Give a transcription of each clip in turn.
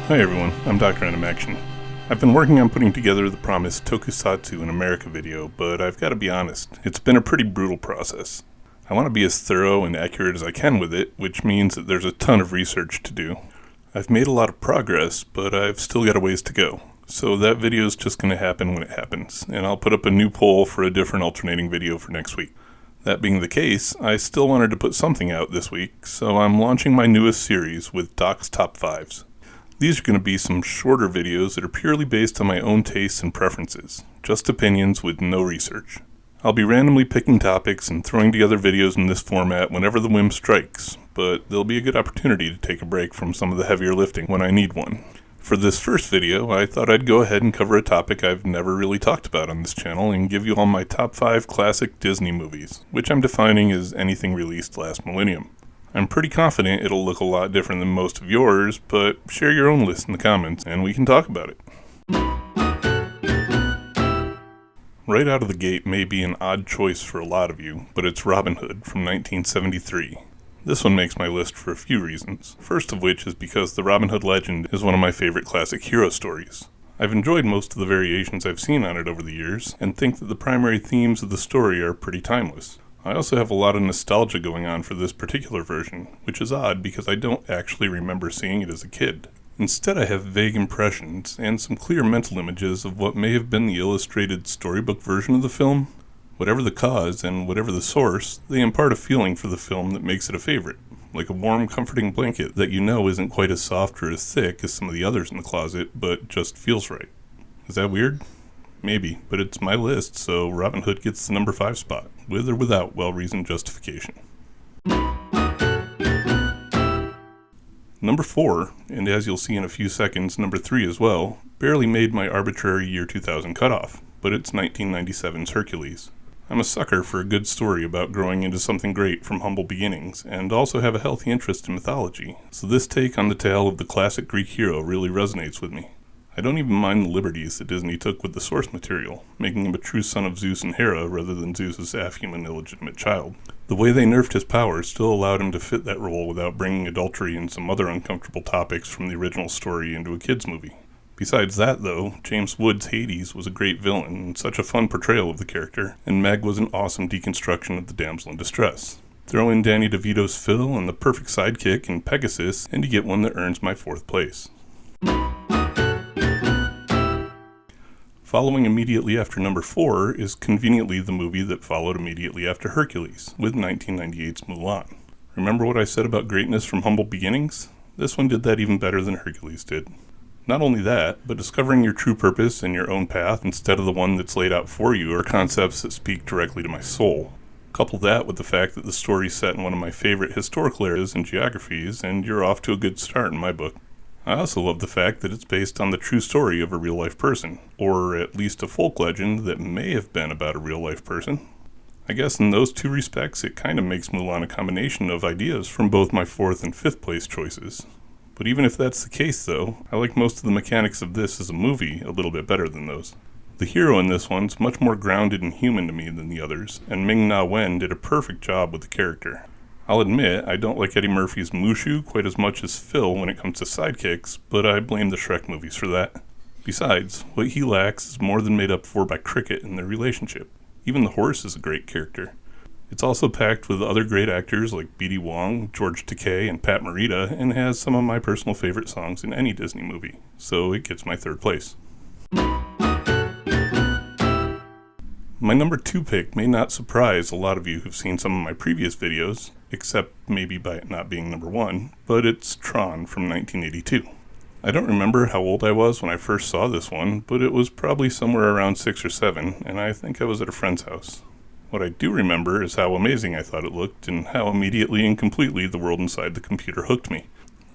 Hi everyone, I'm Dr.Animaction. I've been working on putting together the promised Tokusatsu in America video, but I've got to be honest, it's been a pretty brutal process. I want to be as thorough and accurate as I can with it, which means that there's a ton of research to do. I've made a lot of progress, but I've still got a ways to go. So that video is just going to happen when it happens, and I'll put up a new poll for a different alternating video for next week. That being the case, I still wanted to put something out this week, so I'm launching my newest series with Doc's Top 5s. These are going to be some shorter videos that are purely based on my own tastes and preferences, just opinions with no research. I'll be randomly picking topics and throwing together videos in this format whenever the whim strikes, but there'll be a good opportunity to take a break from some of the heavier lifting when I need one. For this first video, I thought I'd go ahead and cover a topic I've never really talked about on this channel and give you all my top 5 classic Disney movies, which I'm defining as anything released last millennium. I'm pretty confident it'll look a lot different than most of yours, but share your own list in the comments and we can talk about it. Right out of the gate may be an odd choice for a lot of you, but it's Robin Hood from 1973. This one makes my list for a few reasons, first of which is because the Robin Hood legend is one of my favorite classic hero stories. I've enjoyed most of the variations I've seen on it over the years, and think that the primary themes of the story are pretty timeless. I also have a lot of nostalgia going on for this particular version, which is odd because I don't actually remember seeing it as a kid. Instead, I have vague impressions and some clear mental images of what may have been the illustrated storybook version of the film. Whatever the cause and whatever the source, they impart a feeling for the film that makes it a favorite, like a warm, comforting blanket that you know isn't quite as soft or as thick as some of the others in the closet, but just feels right. Is that weird? Maybe, but it's my list, so Robin Hood gets the number 5 spot, with or without well-reasoned justification. Number 4, and as you'll see in a few seconds, number 3 as well, barely made my arbitrary year 2000 cutoff, but it's 1997's Hercules. I'm a sucker for a good story about growing into something great from humble beginnings, and also have a healthy interest in mythology, so this take on the tale of the classic Greek hero really resonates with me. I don't even mind the liberties that Disney took with the source material, making him a true son of Zeus and Hera rather than Zeus's half-human illegitimate child. The way they nerfed his power still allowed him to fit that role without bringing adultery and some other uncomfortable topics from the original story into a kid's movie. Besides that, though, James Woods' Hades was a great villain and such a fun portrayal of the character, and Meg was an awesome deconstruction of the damsel in distress. Throw in Danny DeVito's Phil and the perfect sidekick in Pegasus, and you get one that earns my 4th place. Following immediately after number 4 is conveniently the movie that followed immediately after Hercules, with 1998's Mulan. Remember what I said about greatness from humble beginnings? This one did that even better than Hercules did. Not only that, but discovering your true purpose and your own path instead of the one that's laid out for you are concepts that speak directly to my soul. Couple that with the fact that the story's set in one of my favorite historical eras and geographies, and you're off to a good start in my book. I also love the fact that it's based on the true story of a real-life person, or at least a folk legend that may have been about a real-life person. I guess in those two respects, it kind of makes Mulan a combination of ideas from both my 4th and 5th place choices. But even if that's the case, though, I like most of the mechanics of this as a movie a little bit better than those. The hero in this one's much more grounded and human to me than the others, and Ming-Na Wen did a perfect job with the character. I'll admit, I don't like Eddie Murphy's Mushu quite as much as Phil when it comes to sidekicks, but I blame the Shrek movies for that. Besides, what he lacks is more than made up for by Cricket and their relationship. Even the horse is a great character. It's also packed with other great actors like B.D. Wong, George Takei, and Pat Morita, and has some of my personal favorite songs in any Disney movie, so it gets my 3rd place. My number 2 pick may not surprise a lot of you who've seen some of my previous videos, except maybe by it not being number 1, but it's Tron from 1982. I don't remember how old I was when I first saw this one, but it was probably somewhere around 6 or 7, and I think I was at a friend's house. What I do remember is how amazing I thought it looked, and how immediately and completely the world inside the computer hooked me.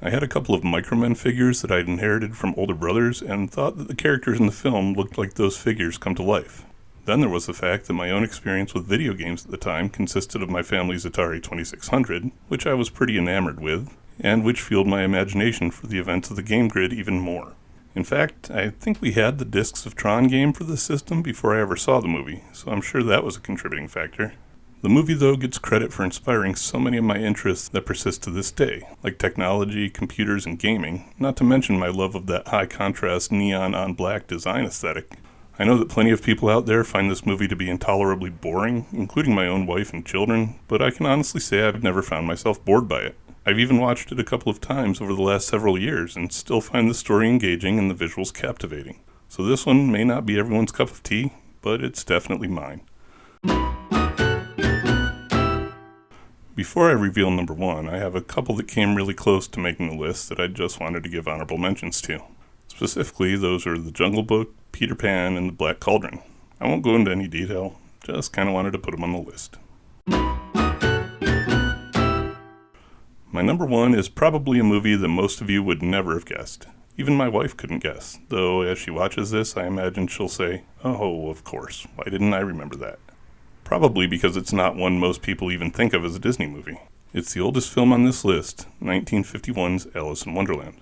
I had a couple of Micromen figures that I'd inherited from older brothers, and thought that the characters in the film looked like those figures come to life. Then there was the fact that my own experience with video games at the time consisted of my family's Atari 2600, which I was pretty enamored with, and which fueled my imagination for the events of the game grid even more. In fact, I think we had the discs of Tron game for the system before I ever saw the movie, so I'm sure that was a contributing factor. The movie, though, gets credit for inspiring so many of my interests that persist to this day, like technology, computers, and gaming, not to mention my love of that high-contrast neon-on-black design aesthetic. I know that plenty of people out there find this movie to be intolerably boring, including my own wife and children, but I can honestly say I've never found myself bored by it. I've even watched it a couple of times over the last several years and still find the story engaging and the visuals captivating. So this one may not be everyone's cup of tea, but it's definitely mine. Before I reveal number 1, I have a couple that came really close to making the list that I just wanted to give honorable mentions to. Specifically, those are The Jungle Book, Peter Pan, and The Black Cauldron. I won't go into any detail, just kind of wanted to put them on the list. My number 1 is probably a movie that most of you would never have guessed. Even my wife couldn't guess, though as she watches this, I imagine she'll say, "Oh, of course, why didn't I remember that?" Probably because it's not one most people even think of as a Disney movie. It's the oldest film on this list, 1951's Alice in Wonderland.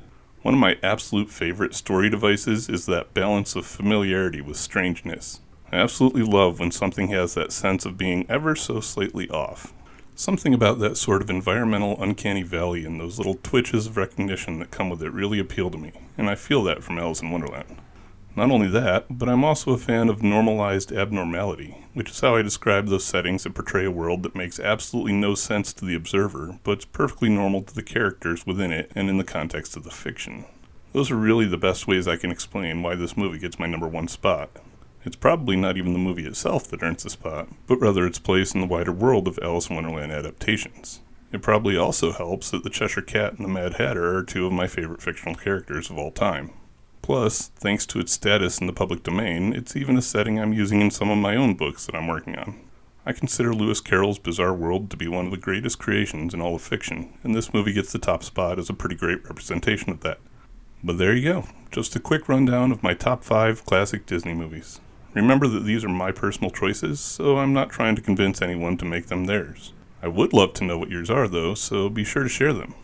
One of my absolute favorite story devices is that balance of familiarity with strangeness. I absolutely love when something has that sense of being ever so slightly off. Something about that sort of environmental uncanny valley and those little twitches of recognition that come with it really appeal to me, and I feel that from Alice in Wonderland. Not only that, but I'm also a fan of normalized abnormality, which is how I describe those settings that portray a world that makes absolutely no sense to the observer, but it's perfectly normal to the characters within it and in the context of the fiction. Those are really the best ways I can explain why this movie gets my number 1 spot. It's probably not even the movie itself that earns the spot, but rather its place in the wider world of Alice in Wonderland adaptations. It probably also helps that the Cheshire Cat and the Mad Hatter are 2 of my favorite fictional characters of all time. Plus, thanks to its status in the public domain, it's even a setting I'm using in some of my own books that I'm working on. I consider Lewis Carroll's Bizarre World to be one of the greatest creations in all of fiction, and this movie gets the top spot as a pretty great representation of that. But there you go, just a quick rundown of my top 5 classic Disney movies. Remember that these are my personal choices, so I'm not trying to convince anyone to make them theirs. I would love to know what yours are though, so be sure to share them.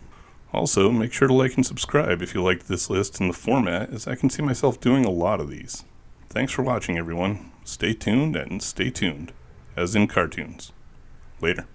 Also, make sure to like and subscribe if you liked this list and the format, as I can see myself doing a lot of these. Thanks for watching, everyone. Stay tuned and stay tuned, as in cartoons. Later.